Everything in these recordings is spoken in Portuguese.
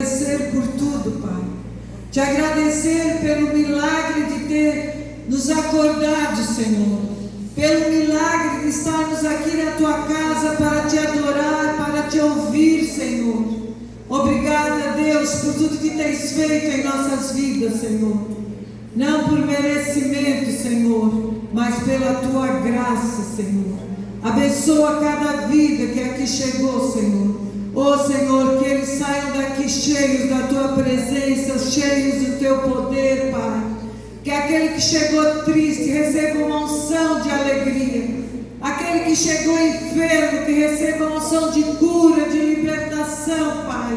agradecer por tudo, Pai. Te agradecer pelo milagre de ter nos acordado, Senhor. Pelo milagre de estarmos aqui na Tua casa para Te adorar, para Te ouvir, Senhor. Obrigada, Deus, por tudo que Tens feito em nossas vidas, Senhor. Não por merecimento, Senhor, mas pela Tua graça, Senhor. Abençoa cada vida que aqui chegou, Senhor. Oh, Senhor, que eles saiam daqui cheios da Tua presença, cheios do Teu poder, Pai. Que aquele que chegou triste receba uma unção de alegria. Aquele que chegou enfermo, que receba uma unção de cura, de libertação, Pai.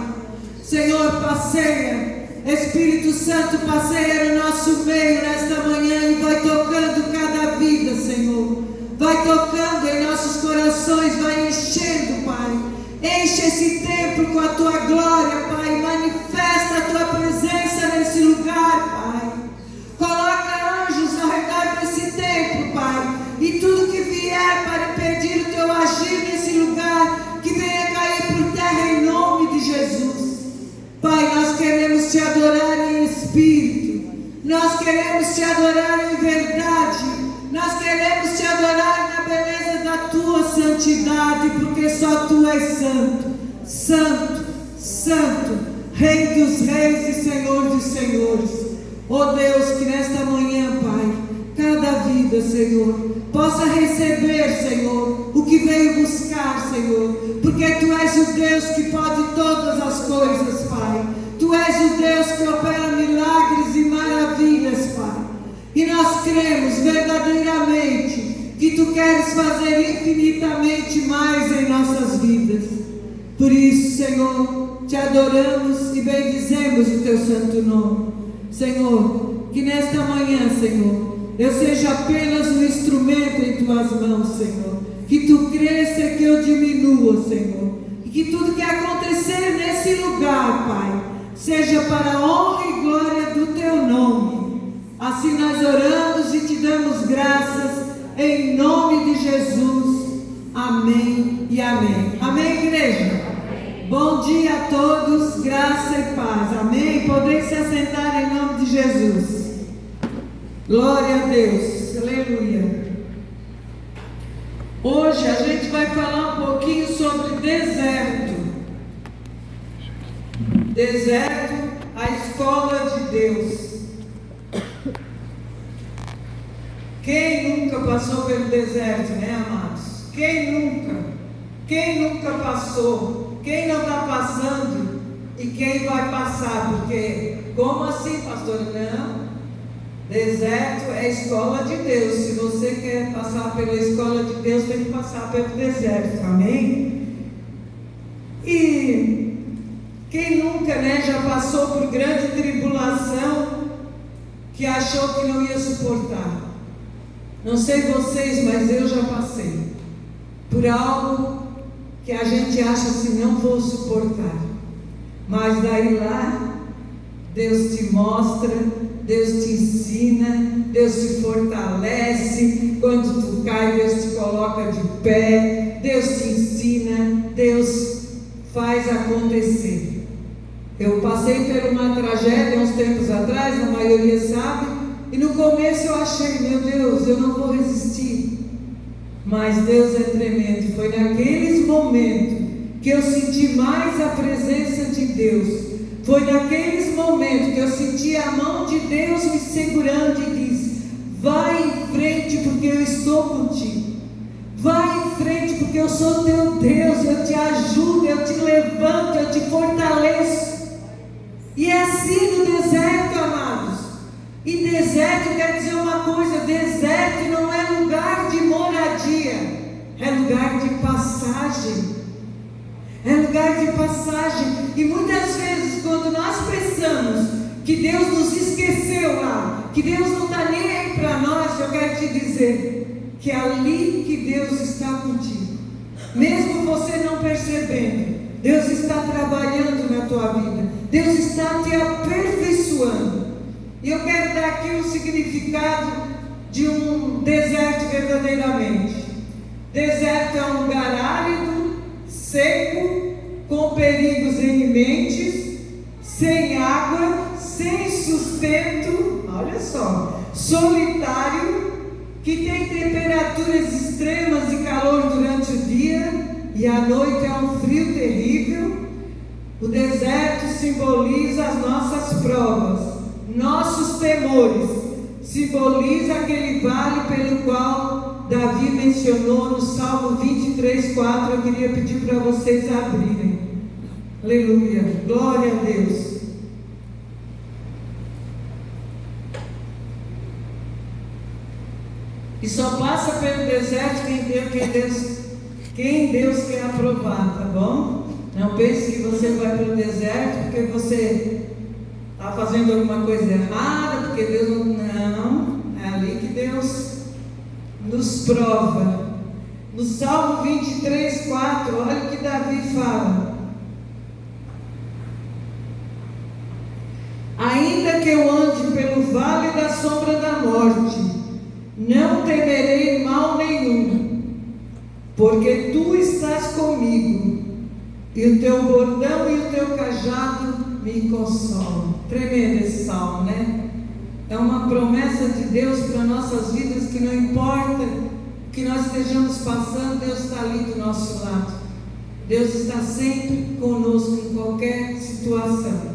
Senhor, passeia. Espírito Santo, passeia no nosso meio nesta manhã e vai tocando cada vida, Senhor. Vai tocando em nossos corações, vai enchendo, Pai. Enche esse templo com a Tua glória, Pai. Manifesta a Tua presença nesse lugar, Pai. Coloca anjos ao redor desse templo, Pai. E tudo que vier para impedir o Teu agir nesse lugar, que venha cair por terra em nome de Jesus. Pai, nós queremos Te adorar em espírito. Nós queremos Te adorar em verdade. Nós queremos Te adorar na beleza da Tua santidade, porque só Tu és santo, santo, santo, Rei dos reis e Senhor dos senhores. Oh Deus, que nesta manhã, Pai, cada vida, Senhor, possa receber, Senhor, o que veio buscar, Senhor, porque Tu és o Deus que pode todas as coisas, Pai. Tu és o Deus que opera milagres e maravilhas, Pai. E nós cremos verdadeiramente que Tu queres fazer infinitamente mais em nossas vidas. Por isso, Senhor, Te adoramos e bendizemos o Teu santo nome. Senhor, que nesta manhã, Senhor, eu seja apenas um instrumento em Tuas mãos, Senhor. Que Tu cresça e que eu diminua, Senhor. E que tudo que acontecer nesse lugar, Pai, seja para a honra e glória do Teu nome. Assim nós oramos e Te damos graças, em nome de Jesus. Amém e amém. Amém, igreja? Amém. Bom dia a todos, graça e paz. Amém? Podem se assentar em nome de Jesus. Glória a Deus. Aleluia. Hoje a gente vai falar um pouquinho sobre deserto. Deserto, a escola de Deus. Quem nunca passou pelo deserto, né, amados? Quem nunca? Quem nunca passou? Quem não está passando? E quem vai passar? Porque, como assim, pastor? Não. Deserto é a escola de Deus. Se você quer passar pela escola de Deus, tem que passar pelo deserto. Amém? E quem nunca, né, já passou por grande tribulação que achou que não ia suportar? Não sei vocês, mas eu já passei por algo que a gente acha assim, não vou suportar. Mas daí lá, Deus te mostra, Deus te ensina, Deus te fortalece. Quando tu cai, Deus te coloca de pé, Deus te ensina, Deus faz acontecer. Eu passei por uma tragédia uns tempos atrás, a maioria sabe. E no começo eu achei, meu Deus, eu não vou resistir. Mas Deus é tremendo. Foi naqueles momentos que eu senti mais a presença de Deus. Foi naqueles momentos que eu senti a mão de Deus me segurando e disse: vai em frente porque eu estou contigo. Vai em frente porque eu sou teu Deus. Eu te ajudo, eu te levanto, eu te fortaleço. E é assim no deserto, amados. E deserto quer dizer uma coisa: deserto não é lugar de moradia, é lugar de passagem. É lugar de passagem. E muitas vezes, quando nós pensamos que Deus nos esqueceu lá, que Deus não está nem aí para nós, eu quero te dizer que é ali que Deus está contigo. Mesmo você não percebendo, Deus está trabalhando na tua vida. Deus está te aperfeiçoando. E eu quero dar aqui um significado de um deserto verdadeiramente. Deserto é um lugar árido, seco, com perigos iminentes, sem água, sem sustento, olha só, solitário, que tem temperaturas extremas de calor durante o dia e à noite é um frio terrível. O deserto simboliza as nossas provas, nossos temores, simboliza aquele vale pelo qual Davi mencionou no Salmo 23:4. Eu queria pedir para vocês abrirem. Aleluia, glória a Deus. E só passa pelo deserto quem Deus quer aprovar, tá bom? Não pense que você vai para o deserto porque você está fazendo alguma coisa errada, porque Deus não, é ali que Deus nos prova. No Salmo 23:4, olha o que Davi fala: ainda que eu ande pelo vale da sombra da morte, não temerei mal nenhum, porque tu estás comigo, e o teu bordão e o teu cajado me consolam. Tremendo esse salmo, né? É uma promessa de Deus para nossas vidas, que não importa o que nós estejamos passando, Deus está ali do nosso lado. Deus está sempre conosco em qualquer situação.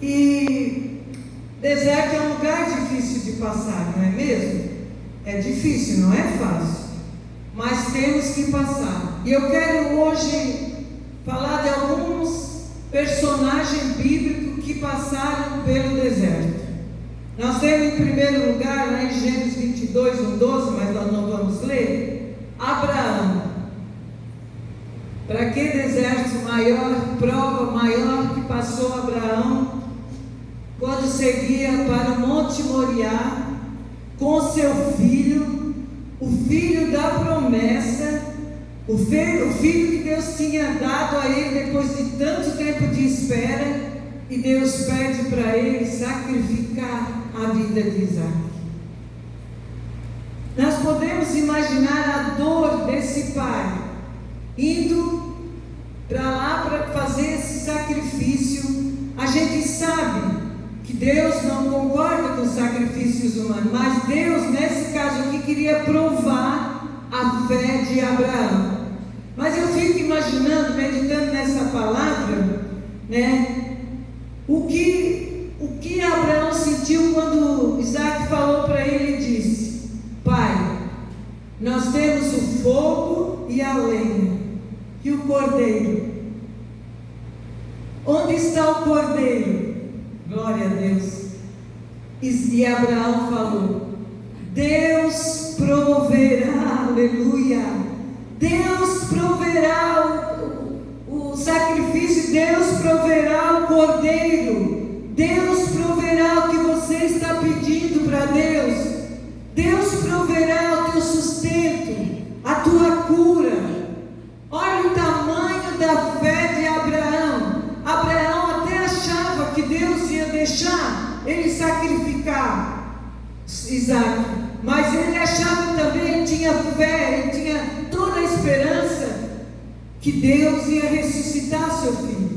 E deserto é um lugar difícil de passar, não é mesmo? É difícil, não é fácil, mas temos que passar. E eu quero hoje falar de alguns personagens bíblicos que passaram pelo deserto. Nós temos em primeiro lugar, lá em Gênesis 22:12, mas nós não vamos ler, Abraão. Para que deserto maior, prova maior que passou Abraão quando seguia para o Monte Moriá com seu filho, o filho da promessa, o filho que Deus tinha dado a ele depois de tanto tempo de espera, e Deus pede para ele sacrificar a vida de Isaac. Nós podemos imaginar a dor desse pai indo para lá para fazer esse sacrifício. A gente sabe que Deus não concorda com os sacrifícios humanos, mas Deus, nesse caso aqui, queria provar a fé de Abraão. Mas eu fico imaginando, meditando nessa palavra, né, o que Abraão sentiu quando Isaac falou para ele e disse: pai, nós temos o fogo e a lenha e o cordeiro. Onde está o cordeiro? Glória a Deus. E Abraão falou: Deus proverá, aleluia. Deus proverá o sacrifício, Deus proverá o cordeiro, Deus proverá o que você está pedindo para Deus, Deus proverá o teu sustento, a tua cura. Olha o tamanho da fé de Abraão. Abraão até achava que Deus ia deixar ele sacrificar Isaac, mas ele achava também, ele tinha fé, ele tinha toda a esperança que Deus ia ressuscitar seu filho,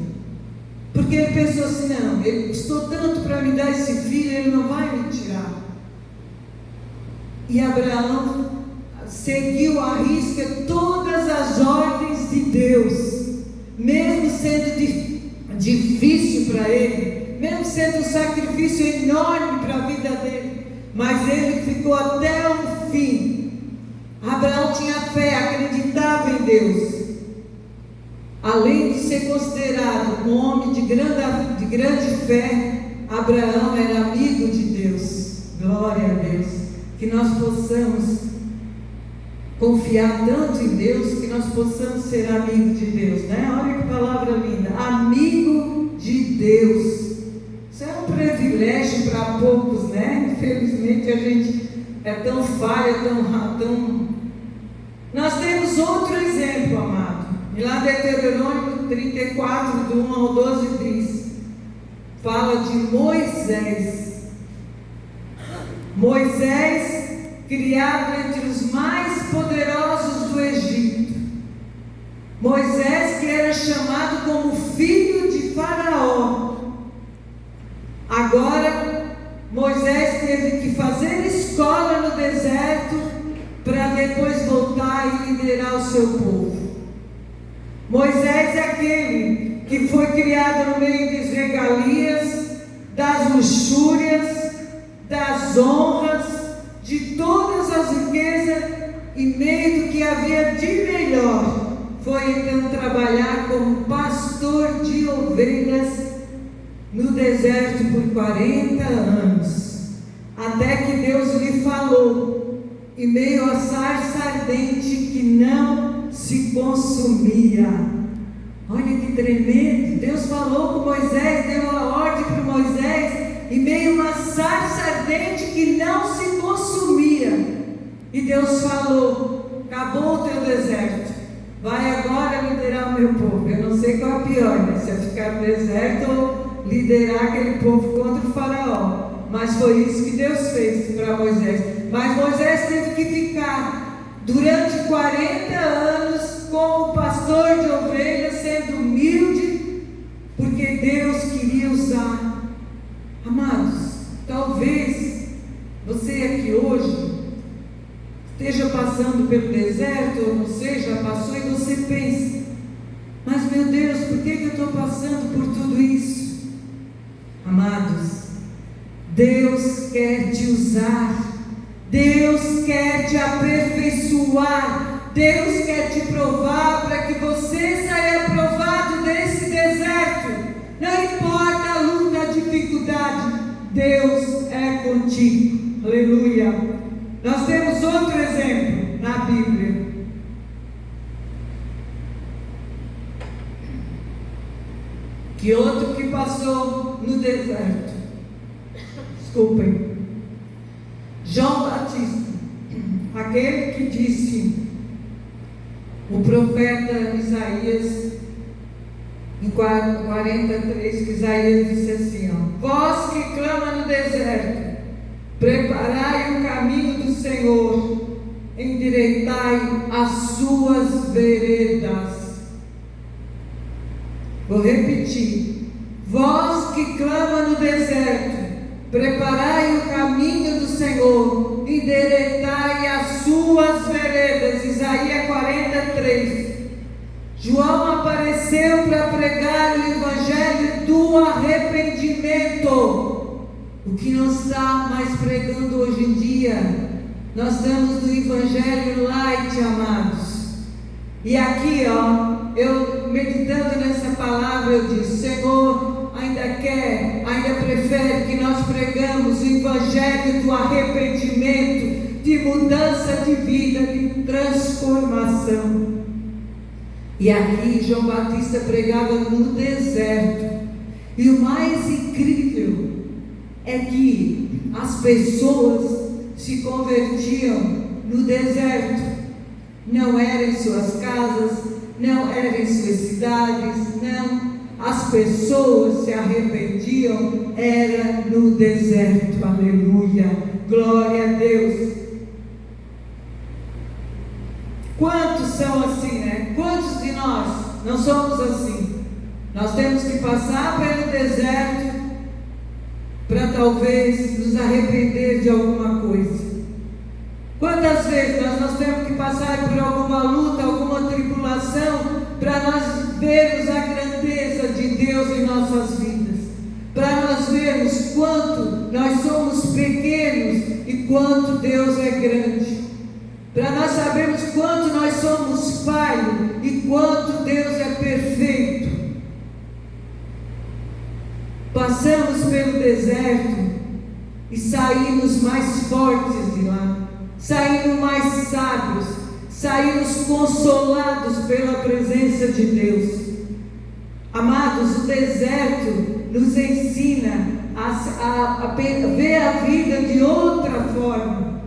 porque ele pensou assim: não, ele custou tanto para me dar esse filho, ele não vai me tirar. E Abraão seguiu à risca todas as ordens de Deus, mesmo sendo difícil para ele, mesmo sendo um sacrifício enorme para a vida dele, mas ele ficou até o fim. Abraão tinha fé, acreditava em Deus. Além de ser considerado um homem de grande fé, Abraão era amigo de Deus. Glória a Deus. Que nós possamos confiar tanto em Deus, que nós possamos ser amigos de Deus, né? Olha que palavra linda, amigo de Deus. Isso é um privilégio para poucos, né? Infelizmente a gente é tão falha, tão... Nós temos outro exemplo, amado. E lá em Deuteronômio 34, do 1 ao 12 diz, fala de Moisés. Moisés, criado entre os mais poderosos do Egito. Moisés, que era chamado como filho de Faraó. Agora, Moisés teve que fazer escola no deserto para depois voltar e liderar o seu povo. Moisés é aquele que foi criado no meio das regalias, das luxúrias, das honras, de todas as riquezas, e meio do que havia de melhor. Foi então trabalhar como pastor de ovelhas no deserto por 40 anos, até que Deus lhe falou, em meio a sarça ardente que não se consumia. Olha que tremendo! Deus falou com Moisés, deu a ordem para Moisés, em meio a uma sarça ardente que não se consumia. E Deus falou: acabou o teu deserto, vai agora liderar o meu povo. Eu não sei qual é pior, né? Se é ficar no deserto ou liderar aquele povo contra o faraó. Mas foi isso que Deus fez para Moisés. Mas Moisés teve que ficar durante 40 anos como pastor de ovelhas, sendo humilde, porque Deus queria usar. Amados, talvez você aqui hoje esteja passando pelo deserto, ou não seja, passou, e você pensa: mas meu Deus, por que eu estou passando por tudo isso? Amados, Deus quer te usar, Deus quer te aperfeiçoar, Deus quer te provar para que você saia aprovado desse deserto. Não importa a luta, a dificuldade, Deus é contigo. Aleluia. Nós temos outro exemplo na Bíblia. Que outro que passou no deserto. Desculpem. João Batista, aquele que disse, o profeta Isaías, em 43, que Isaías disse assim, vós que clama no deserto, preparai o caminho do Senhor, endireitai as suas veredas. Vou repetir: vós que clama no deserto, preparai o caminho do Senhor, endireitai as suas veredas. Isaías 43. João apareceu para pregar o evangelho do arrependimento. O que não está mais pregando hoje em dia, nós estamos no evangelho light, amados. E aqui, eu meditando nessa palavra, eu disse: Senhor, ainda prefere que nós pregamos o evangelho do arrependimento, de mudança de vida, de transformação. E aqui João Batista pregava no deserto. E o mais incrível é que as pessoas se convertiam no deserto. Não era em suas casas, não era em suas cidades, não. As pessoas se arrependiam, era no deserto. Aleluia, glória a Deus. Quantos são assim, né? Quantos de nós não somos assim? Nós temos que passar pelo deserto para talvez nos arrepender de alguma coisa. Quantas vezes nós temos que passar por alguma luta, alguma tribulação, para nós vermos a grandeza de Deus em nossas vidas, para nós vermos quanto nós somos pequenos e quanto Deus é grande, para nós sabermos quanto nós somos falhos e quanto Deus é perfeito. Passamos pelo deserto e saímos mais fortes de lá, saímos mais sábios, saímos consolados pela presença de Deus. Amados, o deserto nos ensina a ver a vida de outra forma.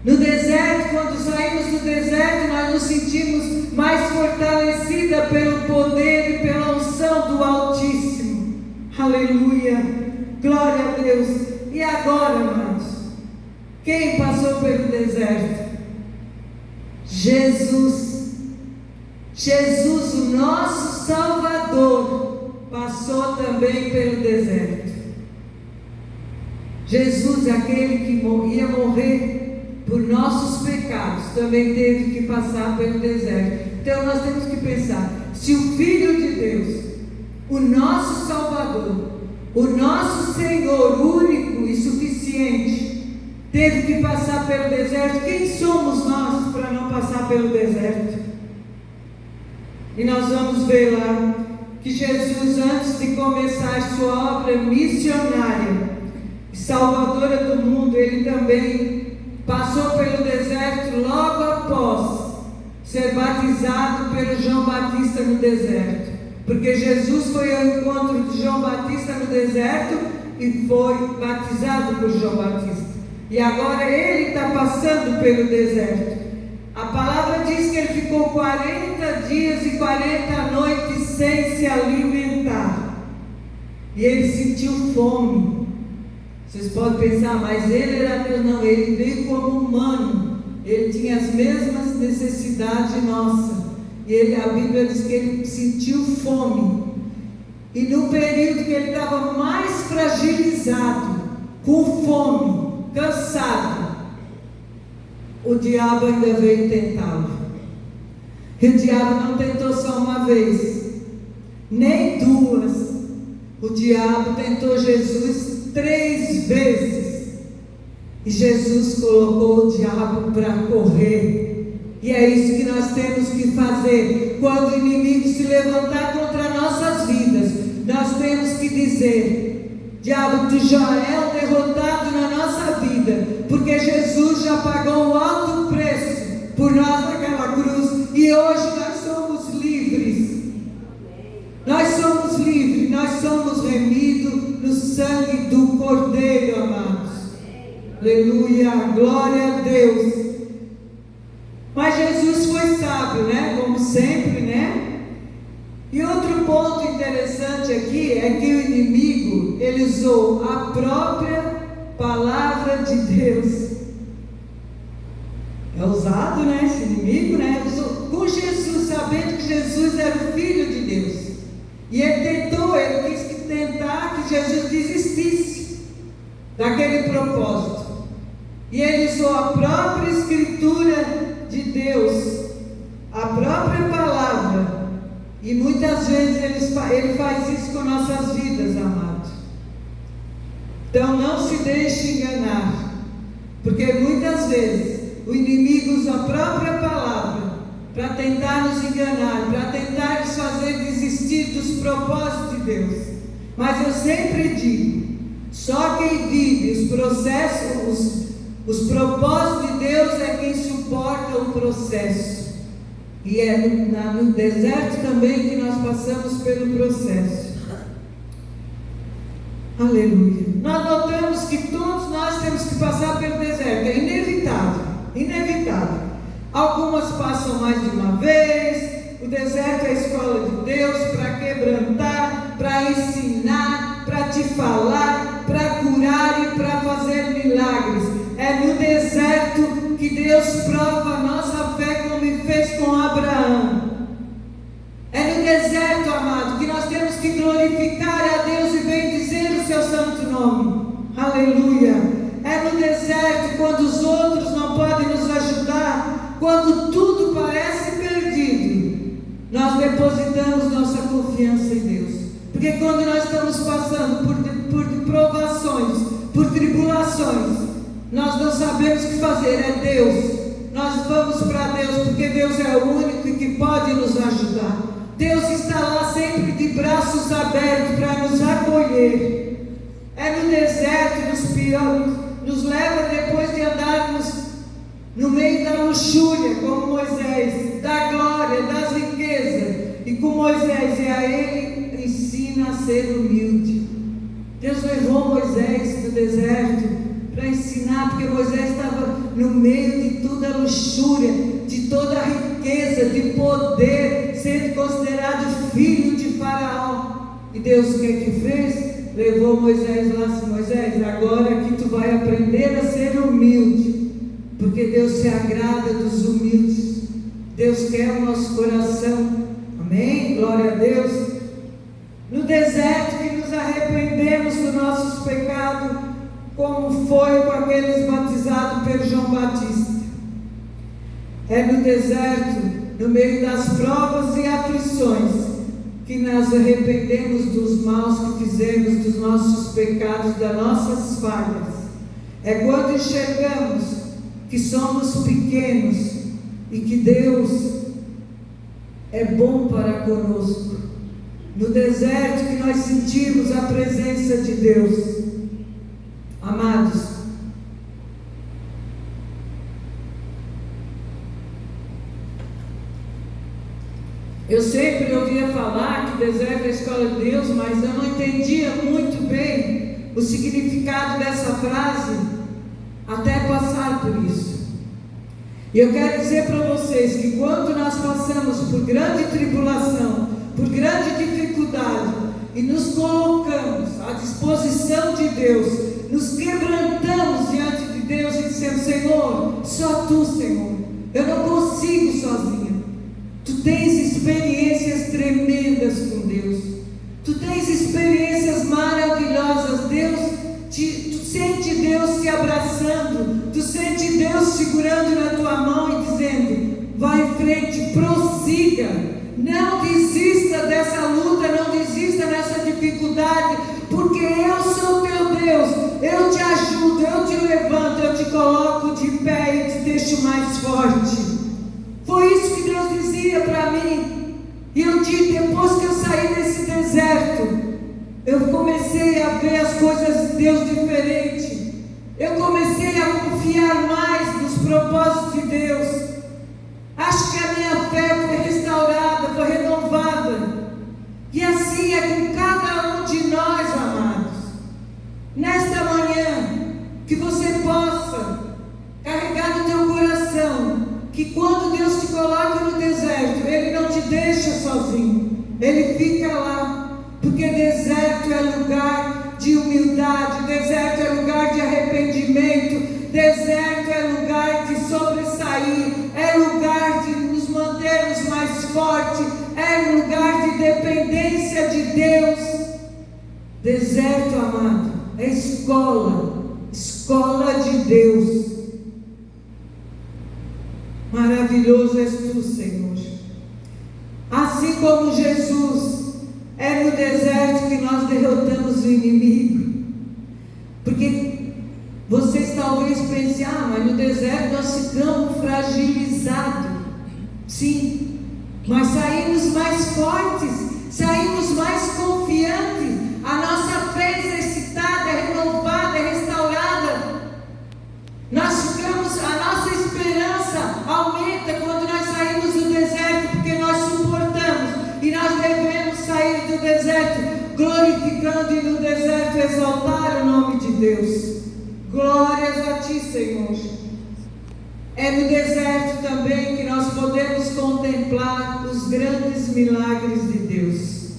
No deserto, quando saímos do deserto, nós nos sentimos mais fortalecidos pelo poder e pela unção do Altíssimo. Aleluia, glória a Deus. E agora, amados, quem passou pelo deserto? Jesus, o nosso Salvador, passou também pelo deserto. Jesus, aquele que ia morrer por nossos pecados, também teve que passar pelo deserto. Então nós temos que pensar, se o Filho de Deus, o nosso Salvador, o nosso Senhor único e suficiente, teve que passar pelo deserto, quem somos nós para não passar pelo deserto? E nós vamos ver lá que Jesus, antes de começar sua obra missionária e salvadora do mundo, ele também passou pelo deserto logo após ser batizado pelo João Batista no deserto, porque Jesus foi ao encontro de João Batista no deserto e foi batizado por João Batista, e agora ele está passando pelo deserto. A palavra diz que ele ficou 40 dias e 40 noites sem se alimentar, e ele sentiu fome. Vocês podem pensar, mas ele era Deus? Não, ele veio como humano, ele tinha as mesmas necessidades nossas, e a Bíblia diz que ele sentiu fome, e no período que ele estava mais fragilizado, com fome, cansado, o diabo ainda veio tentá-lo. E o diabo não tentou só uma vez, nem duas. O diabo tentou Jesus 3 vezes, e Jesus colocou o diabo para correr. E é isso que nós temos que fazer. Quando o inimigo se levantar contra nossas vidas, nós temos que dizer: diabo, tu já é o derrotado na nossa vida, porque Jesus já pagou um alto preço por nós naquela cruz, e hoje nós somos livres. Nós somos livres, nós somos remidos no sangue do Cordeiro, amados. Aleluia, glória a Deus. Mas Jesus foi sábio, né? Como sempre, né? E outro ponto interessante aqui é que o inimigo, ele usou a própria palavra de Deus. É usado, né? Esse inimigo, né? Usou com Jesus, sabendo que Jesus era o Filho de Deus. E ele quis tentar que Jesus desistisse daquele propósito. E ele usou a própria Escritura de Deus, a própria palavra, e muitas vezes ele faz isso com nossas vidas, amados. Então não se deixe enganar, porque muitas vezes o inimigo usa a própria palavra para tentar nos enganar, para tentar nos fazer desistir dos propósitos de Deus. Mas eu sempre digo, só quem vive os processos, os propósitos de Deus é quem suporta o processo. E é no deserto também que nós passamos pelo processo. Aleluia. Nós notamos que todos nós temos que passar pelo deserto. É inevitável, inevitável. Algumas passam mais de uma vez. O deserto é a escola de Deus para quebrantar, para ensinar, para te falar, para curar e para fazer milagres. É no deserto que Deus prova a nossa fé, como fez com Abraão. É no deserto, amado, que nós temos que glorificar a Deus e bendizer o seu santo nome. Aleluia. É no deserto, quando os outros não podem nos ajudar, quando tudo parece perdido, nós depositamos nossa confiança em Deus. Porque quando nós estamos passando por provações, por tribulações, nós não sabemos o que fazer, é Deus. Nós vamos para Deus, porque Deus é o único que pode nos ajudar. Deus está lá sempre de braços abertos para nos acolher. É no deserto, nos piores, nos leva depois de andarmos no meio da luxúria, como Moisés, da glória, das riquezas, e com Moisés, e a ele ensina a ser humilde. Deus levou Moisés no deserto para ensinar, porque Moisés estava no meio de toda a luxúria, de toda a riqueza, de poder, sendo considerado filho de Faraó. E Deus o que fez? Levou Moisés lá, assim: Moisés, agora que tu vai aprender a ser humilde, porque Deus se agrada dos humildes. Deus quer o nosso coração. Amém? Glória a Deus. No deserto que nos arrependemos dos nossos pecados, como foi com aqueles batizados pelo João Batista. É no deserto, no meio das provas e aflições, que nós arrependemos dos maus que fizemos, dos nossos pecados, das nossas falhas. É quando enxergamos que somos pequenos e que Deus é bom para conosco. No deserto que nós sentimos a presença de Deus. Amados, eu sempre ouvia falar que deserto é a escola de Deus, mas eu não entendia muito bem o significado dessa frase até passar por isso. E eu quero dizer para vocês que quando nós passamos por grande tribulação, por grande dificuldade, e nos colocamos à disposição de Deus, nos quebrantamos diante de Deus e dizemos: Senhor, só Tu, Senhor, eu não consigo sozinho. Tu tens experiências tremendas com Deus, Tu tens experiências maravilhosas. Tu sente Deus te abraçando, Tu sente Deus segurando na tua mão e dizendo: vai em frente, prossiga, não desista dessa luta, não desista dessa dificuldade, porque eu sou teu Deus, eu te ajudo, eu te levanto, eu te coloco de pé e te deixo mais forte. Foi isso que Deus dizia para mim. E eu disse, depois que eu saí desse deserto, eu comecei a ver as coisas de Deus diferente. Eu comecei a confiar mais nos propósitos de Deus. Acho que a minha fé foi restaurada, foi renovada. E assim é com cada um de nós, amados. Nesta manhã, que você possa carregar no teu coração que quando Deus te coloca no deserto, Ele não te deixa sozinho, Ele fica lá, porque deserto é lugar de humildade, deserto é lugar de arrependimento, deserto é lugar de sobressair, é lugar de nos mantermos mais fortes, é lugar de dependência de Deus. Deserto, amado, é escola de Deus. Maravilhoso és Tu, Senhor. Assim como Jesus, é no deserto que nós derrotamos o inimigo. Porque vocês talvez pensem: mas no deserto nós ficamos fragilizados. Sim, mas saímos mais fortes, saímos mais confiantes. A nossa fé é exercitada, é renovada, é restaurada. A nossa esperança aumenta quando nós saímos do deserto, porque nós suportamos, e nós devemos sair do deserto glorificando e no deserto exaltar o nome de Deus. Glórias a Ti, Senhor. É no deserto também que nós podemos contemplar os grandes milagres de Deus,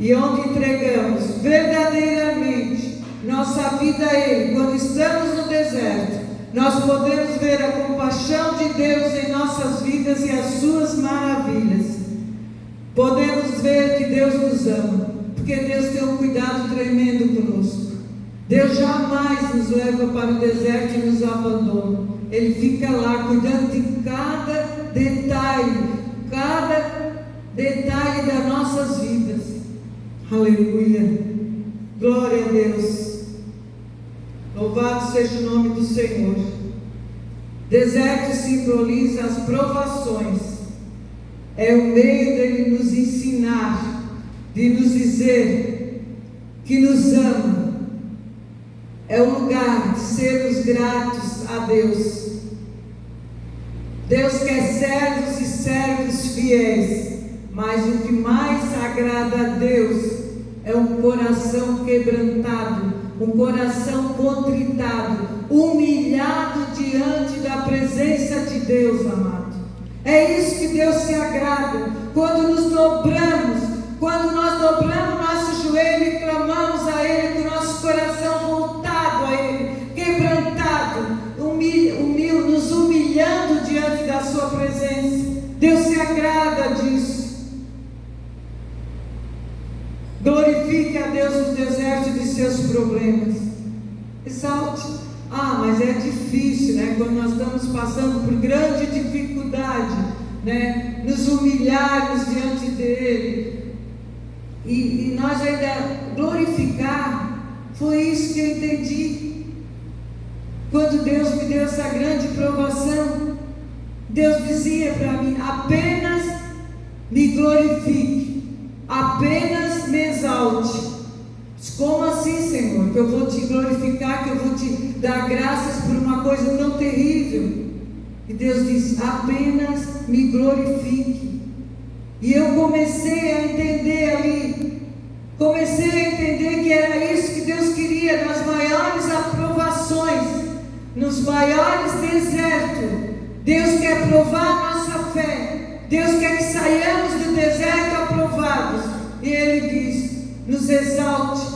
e onde entregamos verdadeiramente nossa vida a Ele. Quando estamos no deserto, nós podemos ver a compaixão de Deus em nossas vidas e as suas maravilhas. Podemos ver que Deus nos ama, porque Deus tem um cuidado tremendo conosco. Deus jamais nos leva para o deserto e nos abandona. Ele fica lá cuidando de cada detalhe das nossas vidas. Aleluia. Glória a Deus. Louvado seja o nome do Senhor. Deserto simboliza as provações. É o meio dele nos ensinar, de nos dizer que nos ama. É o lugar de sermos gratos a Deus. Deus quer servos e servos fiéis, mas o que mais agrada a Deus é um coração quebrantado, um coração contritado, humilhado diante da presença de Deus, amado. É isso que Deus se agrada, quando nos dobramos, quando nós dobramos nosso joelho e clamamos a Ele, com nosso coração voltado a Ele, quebrantado, nos humilhando diante da Sua presença. Deus se agrada disso. Glorifique a Deus no deserto de seus problemas. Exalte. Ah, mas é difícil, né? Quando nós estamos passando por grande dificuldade, né? Nos humilharmos diante dele e nós ainda glorificar. Foi isso que eu entendi quando Deus me deu essa grande provação. Deus dizia para mim: apenas me glorifique, apenas me exalte. Como assim, Senhor? Que eu vou te glorificar, que eu vou te dar graças por uma coisa tão terrível? E Deus disse: apenas me glorifique. E eu comecei a entender ali, comecei a entender que era isso que Deus queria nas maiores aprovações, nos maiores desertos. Deus quer provar nossa fé. Deus quer que saiamos do deserto aprovados. E Ele diz: nos exalte,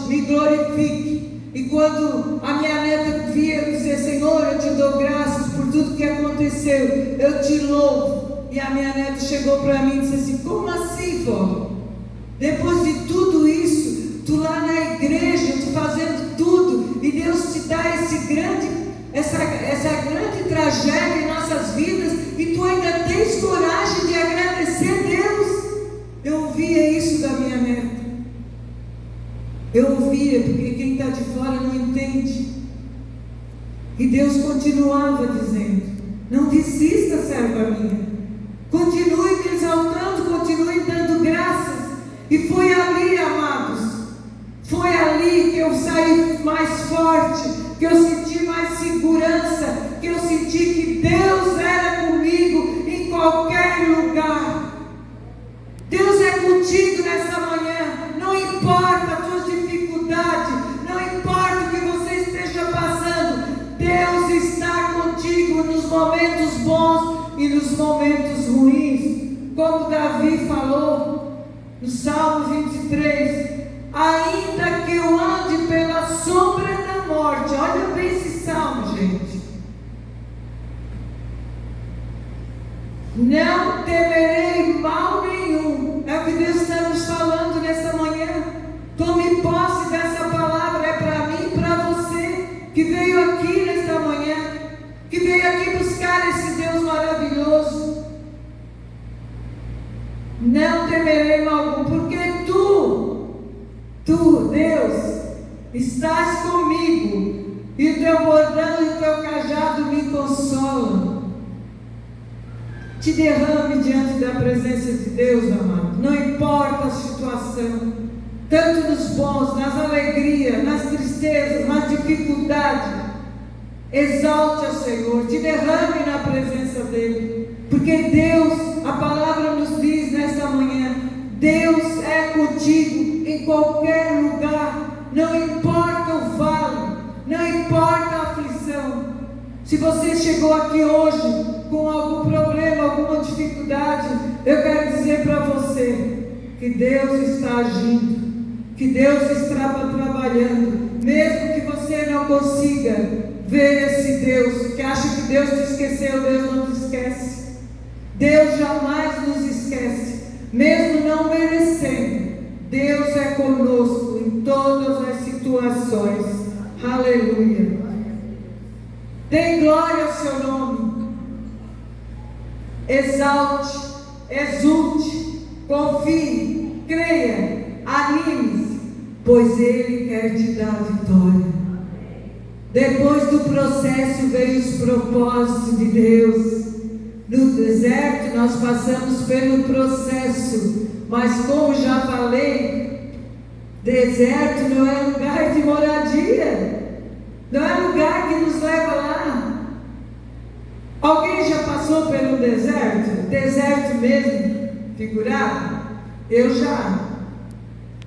me glorifique. E quando a minha neta via dizer: Senhor, eu te dou graças por tudo que aconteceu, eu te louvo. E a minha neta chegou para mim e disse assim: como assim, vó? Depois de tudo isso, tu lá na igreja, tu fazendo tudo, e Deus te dá essa grande tragédia em nossas vidas, e tu ainda tens coragem de agradecer a Deus? Eu ouvia isso da minha neta. Eu ouvia, porque quem está de fora não entende. E Deus continuava dizendo: não desista, serva minha. Continue me exaltando, continue dando graças. E foi ali, amados, foi ali que eu saí mais forte, que eu senti mais segurança, que eu senti que Deus era comigo em qualquer lugar. Deus é contigo nessa manhã. Não importa as tuas dificuldades, não importa o que você esteja passando, Deus está contigo nos momentos bons e nos momentos ruins. Como Davi falou no Salmo 23: ainda que eu ande pela sombra da morte. Olha bem esse salmo, gente. Não temerei mal nenhum. É o que Deus está nos falando nessa manhã. Tome posse dessa palavra. É para mim e para você que veio aqui nesta manhã, que veio aqui buscar esse Deus maravilhoso. Não temerei mal algum, porque tu, Deus, estás comigo, e o teu bordão e o teu cajado me consolam. Te derrame diante da presença de Deus, amado. Não importa a situação, tanto nos bons, nas alegrias, nas tristezas, nas dificuldades. Exalte ao Senhor, te derrame na presença dEle, porque Deus, a palavra nos diz nesta manhã, Deus é contigo em qualquer lugar. Não importa o vale, não importa a aflição. Se você chegou aqui hoje com algum problema, alguma dificuldade, eu quero dizer para você que Deus está agindo, que Deus está trabalhando, mesmo que você não consiga ver esse Deus, que acha que Deus te esqueceu. Deus não te esquece. Deus jamais nos esquece, mesmo não merecendo. Deus é conosco em todas as situações. Aleluia. Dê glória ao seu nome. Exalte, exulte, confie, creia, anime-se, pois Ele quer te dar vitória. Depois do processo veio os propósitos de Deus. No deserto nós passamos pelo processo, mas como já falei, deserto não é lugar de moradia, não é lugar que nos leva lá. Alguém já passou pelo deserto? Deserto mesmo, figurado? Eu já.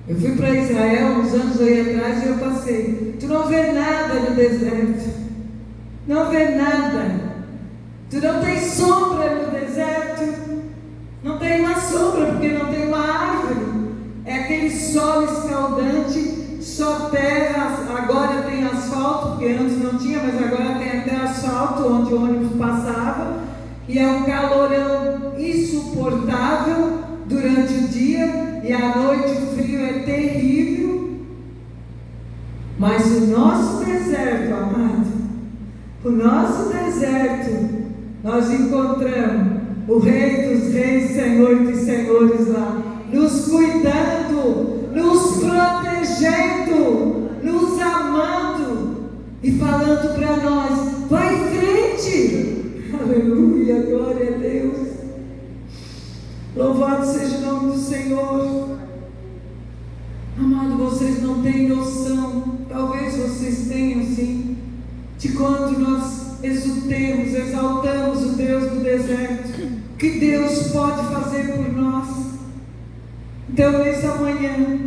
Eu fui para Israel uns anos aí atrás e eu passei. Tu não vê nada no deserto, não vê nada. Tu não tem sombra no deserto, não tem uma sombra porque não tem uma árvore. É aquele sol escaldante, só terra. Agora tem asfalto, porque antes não tinha, mas agora tem até asfalto onde o ônibus passava. E é um calorão insuportável durante o dia, e à noite o frio é terrível. Mas o nosso deserto, amado, o nosso deserto, nós encontramos o Rei dos Reis, Senhor dos Senhores lá, nos cuidando, nos protegendo, nos amando e falando para nós: vai em frente. Aleluia, glória a Deus. Louvado seja o nome do Senhor. Amado, vocês não têm noção, talvez vocês tenham sim, de quando nós exultemos, exaltamos o Deus do deserto, que Deus pode fazer por nós. Então, nessa manhã,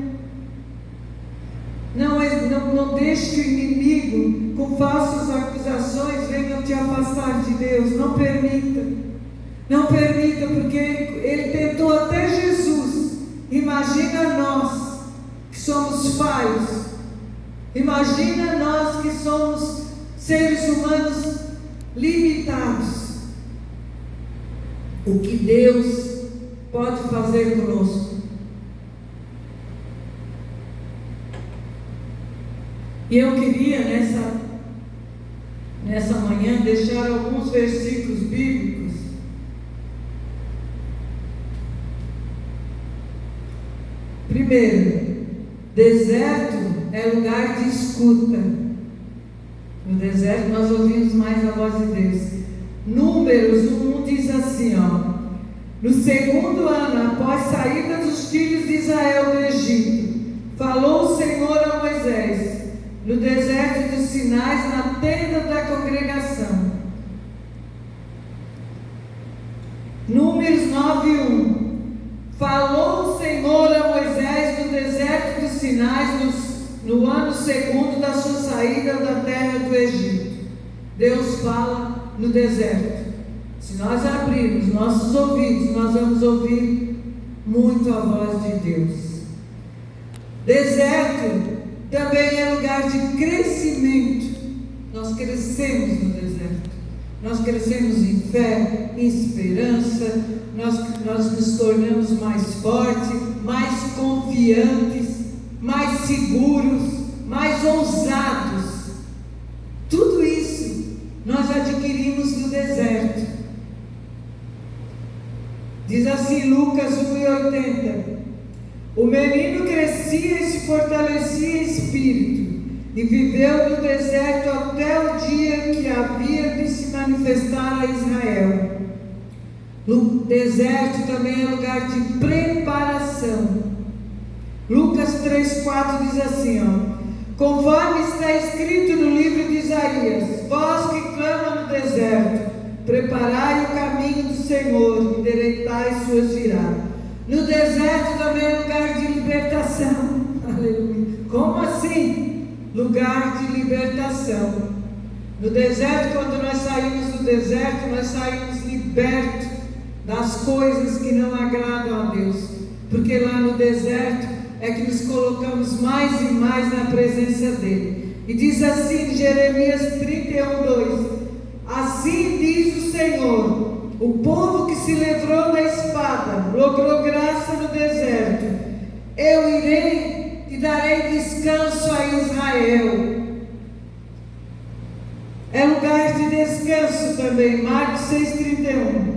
não deixe que o inimigo, com falsas acusações, venha te afastar de Deus. Não permita. Não permita, porque ele tentou até Jesus. Imagina nós, que somos falhos. Imagina nós, que somos seres humanos limitados. O que Deus pode fazer conosco. E eu queria nessa manhã deixar alguns versículos bíblicos. Primeiro, deserto é lugar de escuta. No deserto nós ouvimos mais a voz de Deus. Números 1 diz assim, no segundo ano, após saída dos filhos de Israel do Egito, falou o Senhor a Moisés, no deserto dos Sinais, na tenda da congregação. Números 9:1. Falou o Senhor a Moisés no deserto dos Sinais, no ano segundo da sua saída da terra do Egito. Deus fala no deserto. Se nós abrirmos nossos ouvidos, nós vamos ouvir muito a voz de Deus. Deserto também é lugar de crescimento. Nós crescemos no deserto. Nós crescemos em fé, em esperança. Nós nos tornamos mais fortes, mais confiantes, mais seguros, mais ousados. Tudo isso nós adquirimos no deserto. Diz assim Lucas 1:80. O menino crescia e se fortalecia em espírito, e viveu no deserto até o dia que havia de se manifestar a Israel. No deserto também é lugar de preparação. Lucas 3:4 diz assim, conforme está escrito no livro de Isaías: vós que clamam no deserto, preparai o caminho do Senhor, endireitai suas viradas. No deserto também é lugar de libertação. Aleluia. Como assim? Lugar de libertação. No deserto, quando nós saímos do deserto, nós saímos libertos das coisas que não agradam a Deus. Porque lá no deserto é que nos colocamos mais e mais na presença dEle. E diz assim em Jeremias 31:2: assim diz o Senhor: o povo que se livrou da espada logrou graça no deserto. Eu irei e darei descanso a Israel. É lugar de descanso também. Marcos 6:31.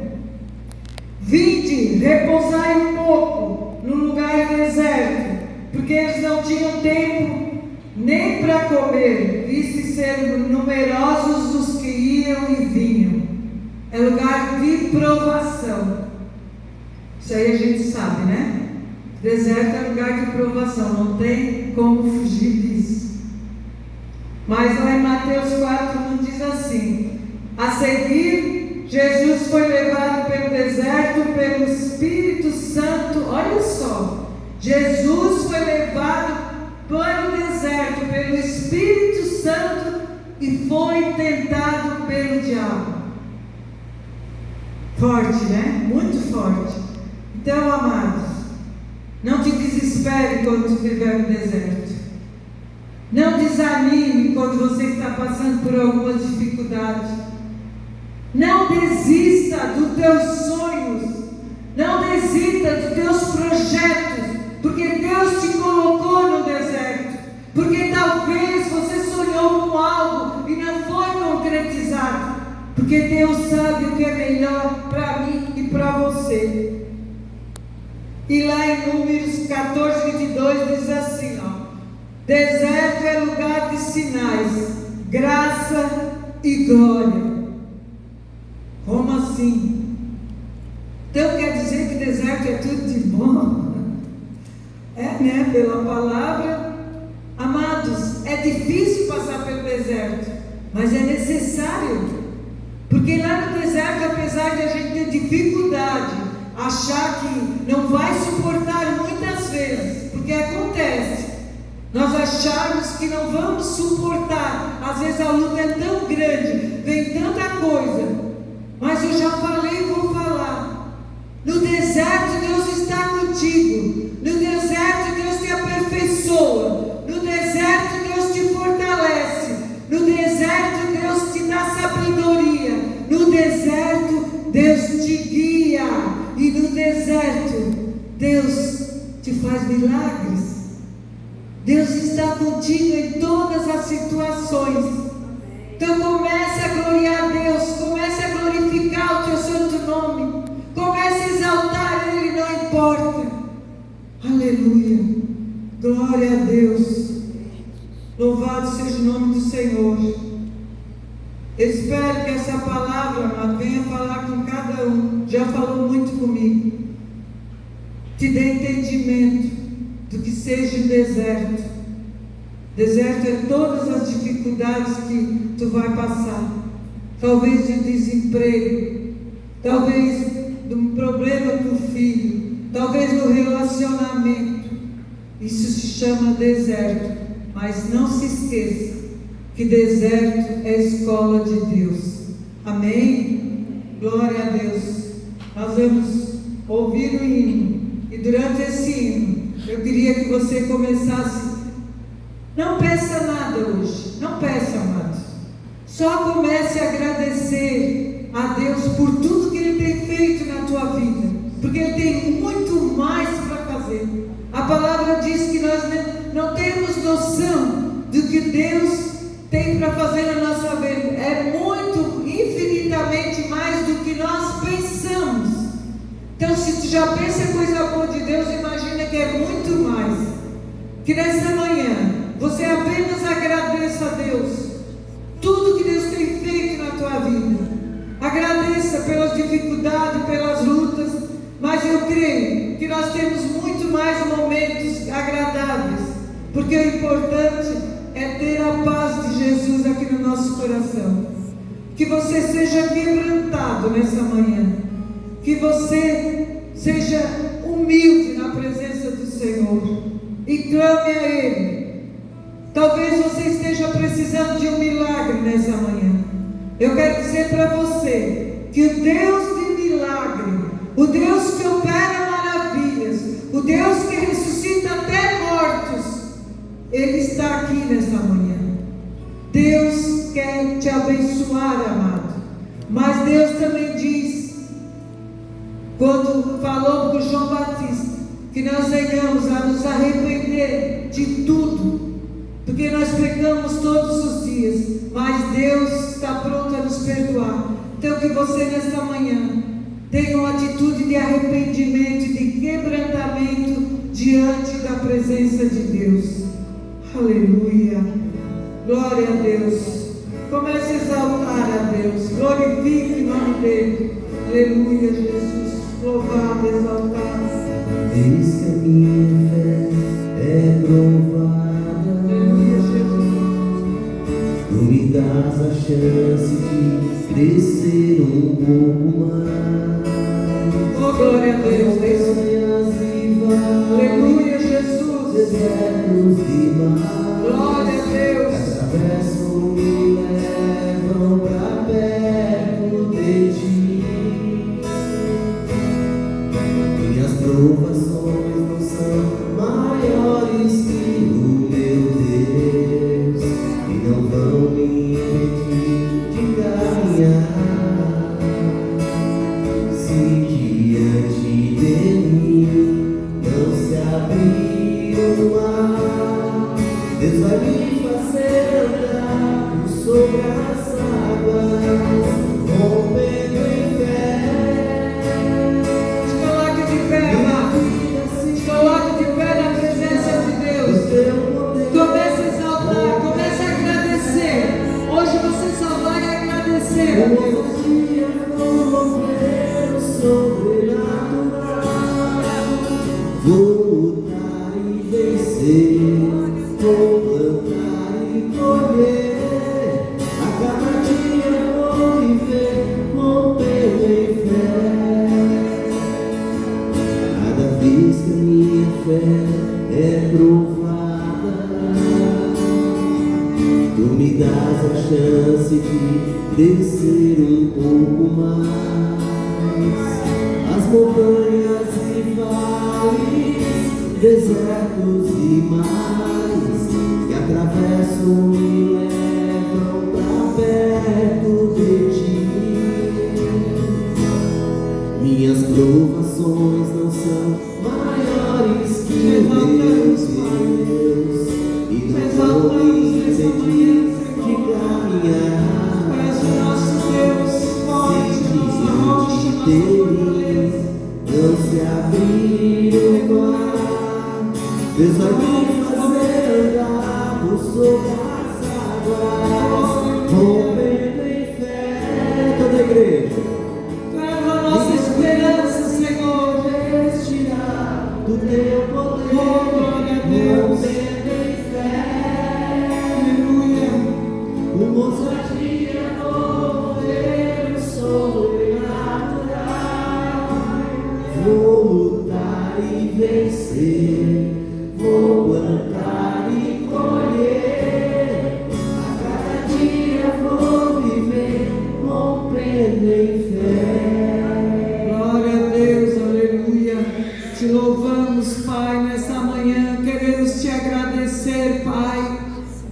Vinde, repousai um pouco no lugar deserto, porque eles não tinham tempo nem para comer, visto ser numerosos os que iam e vinham. É lugar de provação. Isso aí a gente sabe, né? Deserto é lugar de provação, não tem como fugir disso. Mas lá em Mateus 4:1 diz assim: a seguir, Jesus foi levado pelo deserto pelo Espírito Santo. Olha só, Jesus foi levado para o deserto pelo Espírito Santo e foi tentado pelo diabo. Forte, né? Muito forte. Então, amados, não te desespere quando tu estiver no deserto. Não desanime quando você está passando por alguma dificuldade. Não desista dos teus sonhos. Não desista dos teus projetos, porque Deus te colocou no deserto. Porque talvez Deus sabe o que é melhor para mim e para você. E lá em Números 14, 22 diz assim, ó: deserto é lugar de sinais, graça e glória. Como assim? Então quer dizer que deserto é tudo de bom? É, né? Pela palavra. Amados, é difícil passar pelo deserto, mas é necessário. Porque lá no deserto, apesar de a gente ter dificuldade, achar que não vai suportar muitas vezes, porque acontece, nós acharmos que não vamos suportar, às vezes a luta é tão grande, vem tanta coisa, mas eu já falei e vou falar: no deserto Deus está contigo, no deserto Deus te aperfeiçoa, no deserto Deus te fortalece, no deserto Deus te dá sabedoria, no deserto Deus te guia, e no deserto Deus te faz milagres. Deus está contigo em todas as situações. Então comece a gloriar a Deus, comece a glorificar o teu santo nome, comece a exaltar Ele, não importa. Aleluia, glória a Deus, louvado seja o nome do Senhor. Eu espero que essa palavra, amado, venha falar com cada um. Já falou muito comigo. Te dê entendimento do que seja o deserto. Deserto é todas as dificuldades que tu vai passar. Talvez de um desemprego, talvez de um problema com o filho, talvez no relacionamento. Isso se chama deserto. Mas não se esqueça que deserto é a escola de Deus. Amém? Glória a Deus. Nós vamos ouvir o hino. E durante esse hino, eu queria que você começasse. Não peça nada hoje. Não peça, amados. Só comece a agradecer a Deus por tudo que Ele tem feito na tua vida. Porque Ele tem muito mais para fazer. A palavra diz que nós não temos noção do que Deus tem para fazer na nossa vida. É muito, infinitamente mais do que nós pensamos. Então, se tu já pensa coisa boa de Deus, imagina que é muito mais. Que nessa manhã você apenas agradeça a Deus tudo que Deus tem feito na tua vida. Agradeça pelas dificuldades, pelas lutas, mas eu creio que nós temos muito mais momentos agradáveis, porque o importante é ter a paz de Jesus aqui no nosso coração. Que você seja quebrantado nessa manhã, que você seja humilde na presença do Senhor e clame a Ele. Talvez você esteja precisando de um milagre nessa manhã. Eu quero dizer para você que o Deus de milagre, o Deus que opera maravilhas, o Deus que ressuscita até mortos, Ele está aqui nessa manhã. Deus quer te abençoar, amado. Mas Deus também diz, quando falou com João Batista, que nós venhamos a nos arrepender de tudo, porque nós pecamos todos os dias, mas Deus está pronto a nos perdoar. Então que você nesta manhã tenha uma atitude de arrependimento e de quebrantamento diante da presença de Deus. Aleluia, glória a Deus. Comece a exaltar a Deus, glorifique o nome dEle. Aleluia, Jesus, louvado, exaltado. Eis que a minha fé é provada. Aleluia, Jesus. Tu me dás a chance de crescer um pouco mais. Oh, glória a Deus, Deus. Aleluia, Jesus. Desertos e mares, Glória a Deus. atravessam me levam pra perto de ti. Minhas provações não são maiores que o meu Deus, e não vão me impedir de caminhar. Se diante de mim não se abrir o mar, Deus vai me fazer andar sobre as águas. me dás a chance de descer um pouco mais. As montanhas e vales, desertos e mares que atravesso me levam pra perto de ti. Minhas provações não são maiores que o Deus, e não vou me impedir de caminhar. Se diante dele não se abrir o mar, Deus vai me fazer andar por sobre as águas, rompendo em fé. Toda a igreja, Nossa esperança, Senhor, vestirá do teu poder, glória a Deus, rompendo em fé. aleluia. O ousadia, poder sobrenatural. Vou lutar e vencer, vou plantar e colher. A cada dia vou viver, rompendo em fé. Glória a Deus, aleluia. Te louvamos, Pai, nessa manhã. Queremos te agradecer, Pai,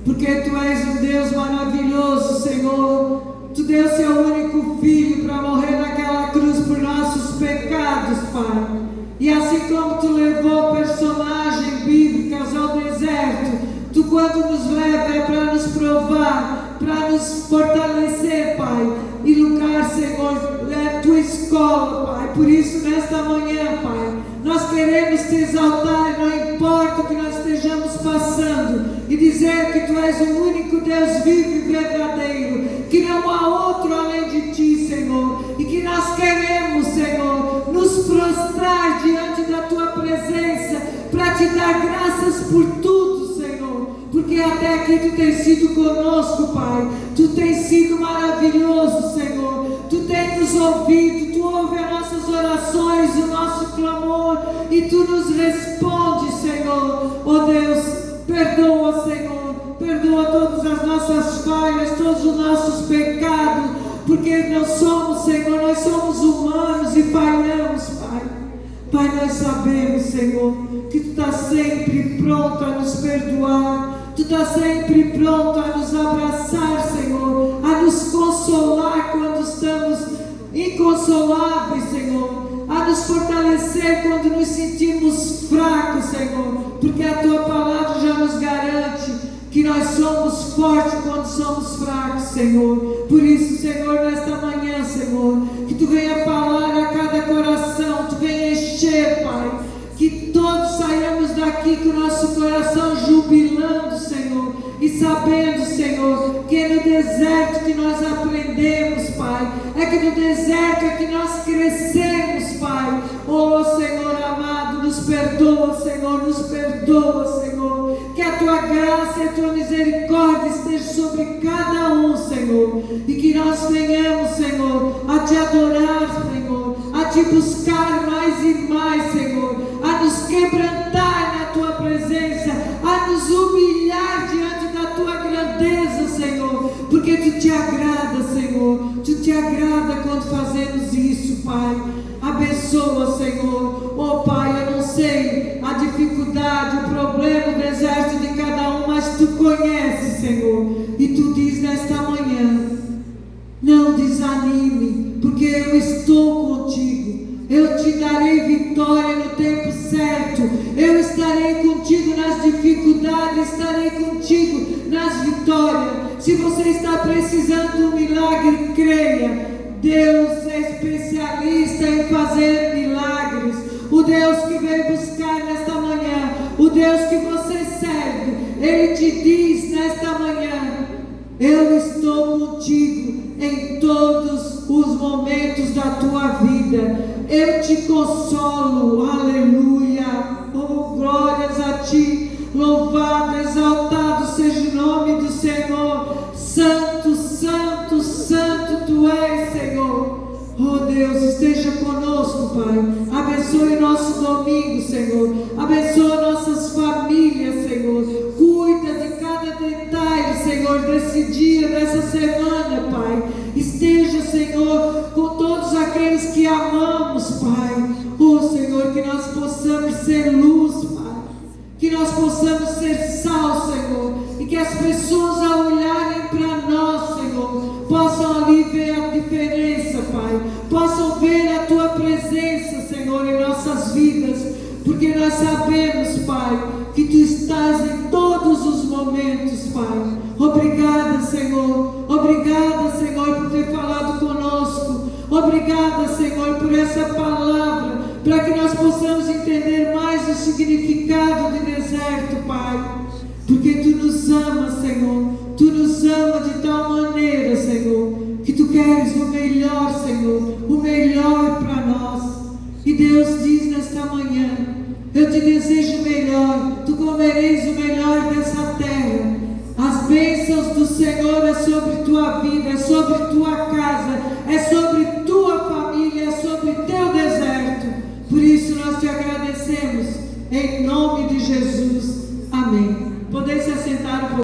porque Tu és um Deus maravilhoso, Senhor. Tu deu Seu único Filho para morrer naquela cruz por nossos pecados, Pai. E assim como Tu levou personagens bíblicas ao deserto, Tu, quando nos leva, é para nos provar, para nos fortalecer, Pai. E lugar, Senhor, é a Tua escola, Pai. Por isso, nesta manhã, Pai, nós queremos Te exaltar, não importa o que nós estejamos passando, e dizer que Tu és o único Deus vivo e verdadeiro, que não há outro além de Ti, Senhor, e que nós queremos, Senhor, nos prostrar diante da Tua presença, para Te dar graças por tudo, Senhor, porque até aqui Tu tens sido conosco, Pai. Tu tens sido maravilhoso, Senhor. Tu tens nos ouvido, Tu ouve as nossas orações, o nosso clamor, e Tu nos respondes, Senhor. Oh Deus, perdoa, Senhor, perdoa todas as nossas falhas, todos os nossos pecados, porque nós somos, Senhor, nós somos humanos e falhamos, Pai. Pai, nós sabemos, Senhor, que Tu estás sempre pronto a nos perdoar. Tu estás sempre pronto a nos abraçar, Senhor, a nos consolar quando estamos inconsoláveis, Senhor, a nos fortalecer quando nos sentimos fracos, Senhor, porque a Tua palavra já nos garante que nós somos fortes quando somos fracos, Senhor. Por isso, Senhor, nesta manhã, Senhor, que Tu venha falar a cada coração, Tu venha encher, Pai, que todos saiamos daqui com o nosso coração jubilando, Senhor, e sabendo, Senhor, que é no deserto que nós aprendemos, Pai, é que no deserto é que nós crescemos, Pai. Oh, Senhor amado, nos perdoa, Senhor, nos perdoa, Senhor, que a Tua graça e a Tua misericórdia estejam sobre cada um, Senhor, e que nós venhamos, Senhor, a Te adorar, Senhor, a Te buscar mais e mais, Senhor, a nos quebrantar na Tua presença, a nos humilhar diante da Tua grandeza, Senhor, porque Tu te agrada, Senhor, Tu te agrada quando fazemos isso, Pai. Abençoa, Senhor. Oh, Pai, eu não sei a dificuldade, o problema, o deserto de cada um, mas Tu conheces, Senhor, e Tu diz nesta manhã: não desanime, porque eu estou contigo. Eu te darei vitória no tempo certo. Eu estarei contigo nas dificuldades, estarei contigo nas vitórias. Se você está precisando de um milagre, creia. Deus é especialista em fazer milagres. O Deus que veio buscar nesta manhã, o Deus que você serve, Ele te diz nesta manhã: eu estou contigo em todos os momentos da tua vida. Eu te consolo, aleluia. Oh, glórias a Ti. Louvado, exaltado seja o nome do Senhor. Santo, santo, santo Tu és, Senhor. Oh Deus, esteja conosco, Pai. Abençoe nosso domingo, Senhor. Abençoe nossas famílias, Senhor. Cuida de cada detalhe, Senhor, desse dia, dessa semana, Pai. Esteja, Senhor, com todos aqueles que amamos, Pai. Oh, Senhor, que nós possamos ser luz, Pai. Que nós possamos ser sal, Senhor. E que as pessoas, ao olharem para nós, Senhor, possam ali ver a diferença, Pai. Possam ver a Tua presença, Senhor, em nossas vidas. Porque nós sabemos, Pai, que Tu estás em todos os momentos, Pai. Obrigada, Senhor. Obrigada, Senhor, por ter falado conosco. Obrigada, Senhor, por essa palavra, para que nós possamos entender mais o significado de deserto, Pai. Porque Tu nos amas, Senhor. Tu nos amas de tal maneira, Senhor, que Tu queres o melhor, Senhor, o melhor para nós. E Deus diz nesta manhã: eu te desejo o melhor. Tu comereis o melhor dessa terra. As bênçãos do Senhor é sobre tua vida, é sobre tua casa, é sobre tua família, é sobre teu deserto. Por isso nós te agradecemos, em nome de Jesus. Amém. Podem se assentar.